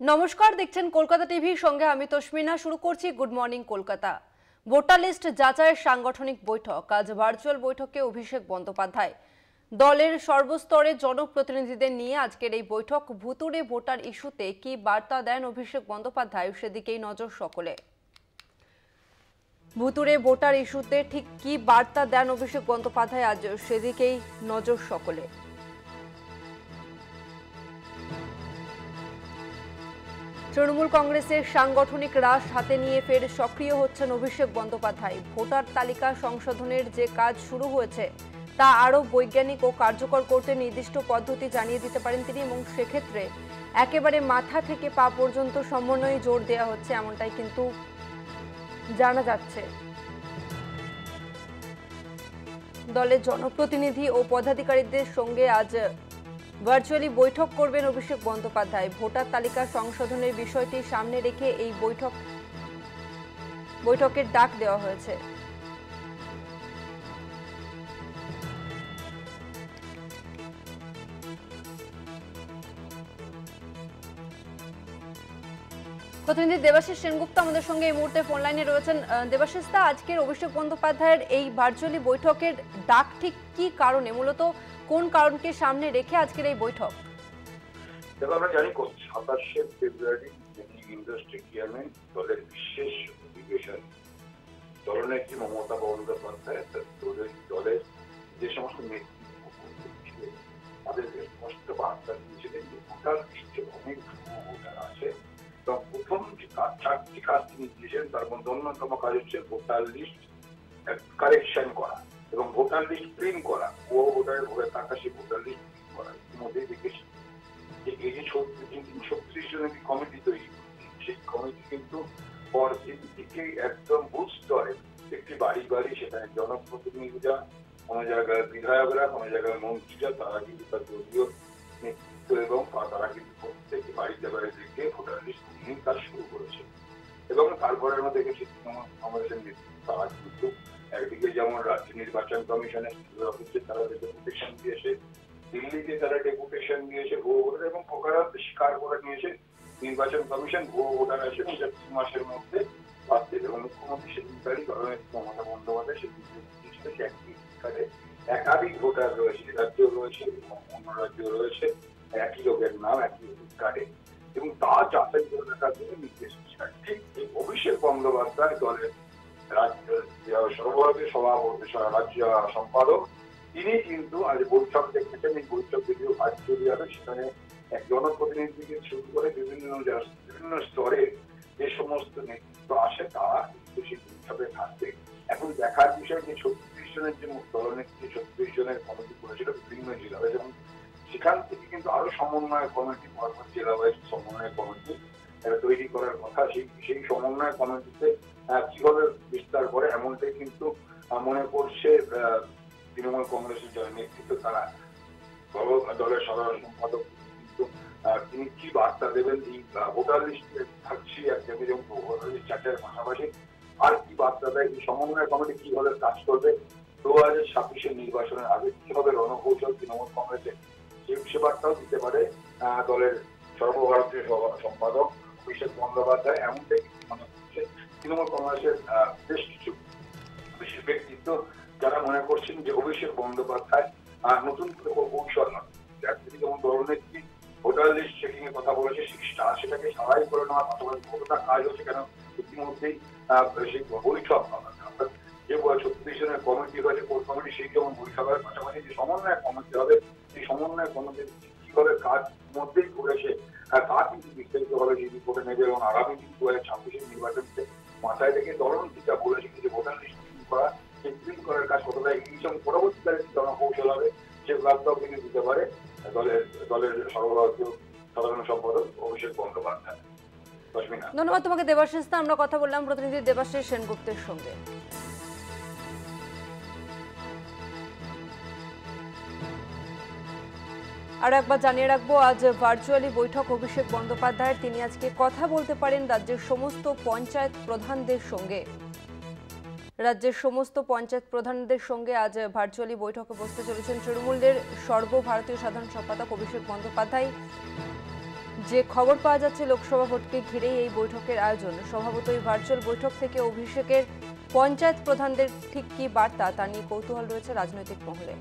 নমস্কার, দেখছেন কলকাতা টিভির সঙ্গে আমি তসমিনা। শুরু করছি good morning Kolkata. Voter list যাচাইয়ের সাংগঠনিক বৈঠক। আজ ভার্চুয়াল বৈঠকে অভিষেক বন্দ্যোপাধ্যায় দলের সর্বস্তরের জনপ্রতিনিধিদের নিয়ে আজকের এই বৈঠক। ভুতুড়ে ভোটার ইস্যুতে কি বার্তা দেন অভিষেক বন্দ্যোপাধ্যায়, সেদিকেই নজর সকলে। ভুতুড়ে ভোটার ইস্যুতে ঠিক কি বার্তা দেন অভিষেক বন্দ্যোপাধ্যায়, আজ সেদিকেই নজর সকলে। তৃণমূল কংগ্রেসের সাংগঠনিক রাশ হাতে নিয়ে ফের সক্রিয় হচ্ছেন অভিষেক বন্দ্যোপাধ্যায়। ভোটার তালিকা সংশোধনের যে কাজ শুরু হয়েছে তা আরও বৈজ্ঞানিক ও কার্যকর করতে নির্দিষ্ট পদ্ধতি জানিয়ে দিতে পারেন তিনি, এবং সেক্ষেত্রে একেবারে মাথা থেকে পা পর্যন্ত সমন্বয়ে জোর দেওয়া হচ্ছে, এমনটাই কিন্তু জানা যাচ্ছে। দলের জনপ্রতিনিধি ও পদাধিকারীদের সঙ্গে আজ ভার্চুয়ালি বৈঠক করবেন অভিষেক বন্দ্যোপাধ্যায়। ভোটার তালিকা সংশোধনের বিষয়টি সামনে রেখে এই বৈঠকের ডাক দেওয়া হয়েছে। প্রতিনিধি দেবাশিস সেনগুপ্ত আমাদের সঙ্গে এই মুহূর্তে ফোন লাইনে রয়েছেন। দেবাশিস দা, আজকের অভিষেক বন্দ্যোপাধ্যায়ের এই ভার্চুয়ালি বৈঠকের ডাক ঠিক কি কারণে, মূলত কোন কারণকে সামনে রেখে আজকের এই বৈঠক? দেখো, আমরা জানি 27শে ফেব্রুয়ারি ইন্ডাস্ট্রি চেয়ারম্যান দলের বিশেষ অধিবেশন দলনেত্রী মমতা বন্দ্যোপাধ্যায় দলের যে সমস্ত নেতৃত্ব তাদেরকে স্পষ্ট বার্তা দিয়েছিলেন যে ভোটার লিস্টে অনেক ভোটার আছে এবং প্রথম যে চারটি কাজ তিনি দিয়েছেন তার মধ্যে অন্যতম কাজ হচ্ছে ভোটার লিস্ট কারেকশন করা এবং ভোটার লিস্ট প্রিন্ট করা। ভোটারের ভোটার থাকা সেই ভোটার লিস্ট প্রিন্ট করা ইতিমধ্যে দেখেছি যে এই যে 36 জনের কমিটি তৈরি সেই কমিটি কিন্তু পরদিন থেকে একদম বুথ স্তরে একটি বাড়ি বাড়ি সেখানে জনপ্রতিনিধিরা, কোনো জায়গায় বিধায়করা, কোনো জায়গায় মন্ত্রীরা, তারা কিন্তু তার দলীয় নেতৃত্ব এবং তারা কিন্তু প্রত্যেকটি বাড়িতে বাড়িতে গিয়ে ভোটার লিস্ট নিয়ে কাজ শুরু করেছে। এবং তারপরে আমরা দেখেছি কংগ্রেসের নেতৃত্ব তারা কিন্তু একদিকে যেমন রাজ্য নির্বাচন কমিশনের অফিসে তারা ডেপুটেশন দিয়েছে, দিল্লিতে তারা ডেপুটেশন দিয়েছে ভুয়ো ভোটার এবং প্রকারান্ত স্বীকার করে নিয়েছে নির্বাচন কমিশন ভুয়ো ভোটার আছে এবং 3 মাসের মধ্যে বাদ দেবে। এবং মুখ্যমন্ত্রী সেদিন তারিখ মমতা বন্দ্যোপাধ্যায় সেদিন একটি কার্ডে একাধিক ভোটার রয়েছে, রাজ্য রয়েছে এবং অন্য রাজ্য রয়েছে, একই লোকের নাম একই কার্ডে, এবং তা যাচাই করে দেখার জন্য নির্দেশ দিয়েছেন। ঠিক এই অভিষেক বন্দ্যোপাধ্যায় দলের সর্বভারতীয় সভাপতি রাজ্য সম্পাদক তিনি কিন্তু আজ বৈঠক দেখেছেন। এই বৈঠক যদিও ভার্চুয়ালি হবে, সেখানে এক জনপ্রতিনিধি থেকে শুরু করে বিভিন্ন স্তরে যে সমস্ত নেতৃত্ব আসে তারা কিন্তু সেই বৈঠকে থাকবে। এখন দেখার বিষয় যে 36 জনের যে দলনেত্রী 36 জনের কমিটি করেছিল বিভিন্ন জেলায়, এবং সেখান থেকে কিন্তু আরো সমন্বয় কমিটি পরপর জেলা ওয়াইজ সমন্বয় কমিটি তৈরি করার কথা। সেই সমন্বয় কমিটিতে কিভাবে বিস্তার করে এমনটাই কিন্তু মনে করছে তৃণমূল কংগ্রেসের নেতৃত্ব। তারা দলের সাধারণ সম্পাদক কিন্তু তিনি কি বার্তা দেবেন এই ভোটার লিস্টে থাকছি একদমই যেমন ভোটার লিস্ট চার্টের পাশাপাশি আর কি বার্তা দেয়, এই সমন্বয় কমিটি কিভাবে কাজ করবে 2026-এর নির্বাচনের আগে কিভাবে রণকৌশল তৃণমূল কংগ্রেসের সে বার্তাও দিতে পারে দলের সর্বভারতীয় সম্পাদক অভিষেক বন্দ্যোপাধ্যায়। এমনটাই মনে করছে তৃণমূল কংগ্রেসের বেশ কিছু বিশেষ ব্যক্তিত্ব যারা মনে করছেন যে অভিষেক বন্দ্যোপাধ্যায় নতুন করে কৌশল নয়, একদিকে যেমন দলনেত্রী ভোটার লিস্ট চেকিং এর কথা বলেছে সেটাকে সারাই করে নেওয়ার পাশাপাশি কতটা কাজ হচ্ছে কেন ইতিমধ্যেই সেই বৈঠক যে 36 জনের কমিটি হয়েছে কোর কমিটি সেই যেমন বৈঠকের পাশাপাশি যে সমন্বয় কমিটি হবে সেই সমন্বয় কমিটি কিভাবে কাজ মধ্যেই করেছে তা কিন্তু বিস্তারিত ভাবে সেই রিপোর্টে নেবে এবং আগামী 2026-এর নির্বাচনকে মাথায় রেখে দলনেত্রী যা বলেছে যে ভোটার লিস্ট করা সেই প্রিন্ট করার কাজ কতটা এগিয়ে এবং পরবর্তীকালে জনকৌশল হবে সে বার্তাও কিন্তু দিতে পারে দলের সর্বভারতীয় সাধারণ সম্পাদক অভিষেক বন্দ্যোপাধ্যায়। ধন্যবাদ তোমাকে দেবাশিস দা। আমরা কথা বললাম প্রতিনিধি দেবাশিস সেনগুপ্তের সঙ্গে। আর একবার জানিয়ে রাখবো, আজ ভার্চুয়ালি বৈঠক অভিষেক বন্দ্যোপাধ্যায়ের। তিনি আজকে কথা বলতে পারেন রাজ্যের সমস্ত পঞ্চায়েত প্রধানদের সঙ্গে। রাজ্যের সমস্ত পঞ্চায়েত প্রধানদের সঙ্গে আজ ভার্চুয়ালি বৈঠকে বসতে চলেছেন তৃণমূলের সর্বভারতীয় সাধারণ সম্পাদক অভিষেক বন্দ্যোপাধ্যায়। যে খবর পাওয়া যাচ্ছে লোকসভা ভোটকে ঘিরেই এই বৈঠকের আয়োজন। স্বভাবতই ভার্চুয়াল বৈঠক থেকে অভিষেকের পঞ্চায়েত প্রধানদের ঠিক কি বার্তা তা নিয়ে কৌতূহল রয়েছে রাজনৈতিক মহলে।